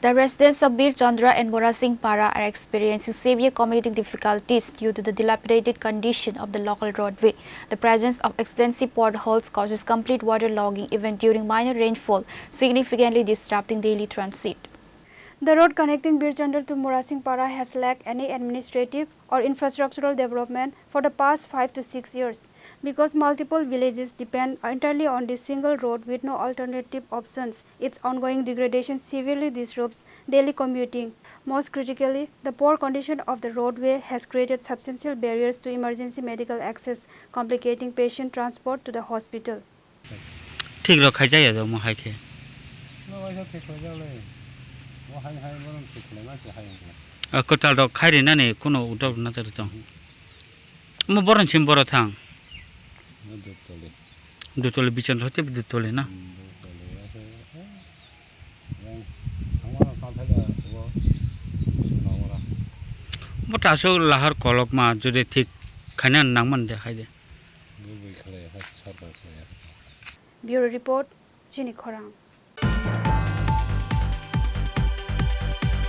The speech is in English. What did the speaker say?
The residents of Bir Chandra and Morasing Para are experiencing severe commuting difficulties due to the dilapidated condition of the local roadway. The presence of extensive potholes causes complete waterlogging even during minor rainfall, significantly disrupting daily transit. The road connecting Bir Chandra to Morasing Para has lacked any administrative or infrastructural development for the past 5 to 6 years. Because multiple villages depend entirely on this single road with no alternative options, its ongoing degradation severely disrupts daily commuting. Most critically, the poor condition of the roadway has created substantial barriers to emergency medical access, complicating patient transport to the hospital. ठीक रखा जाए तो मुहाई थे Kotal dog खाई रहना ने कोनो उठाव ना चलता हूँ मैं बरन चिम बरा था दो तोले बिचन रहते भी दो तोले ना बट आसो लाहर कॉलक मा जो दे ठीक खाना नांगमन दे खाई दे Bureau Report, Chini Khorang.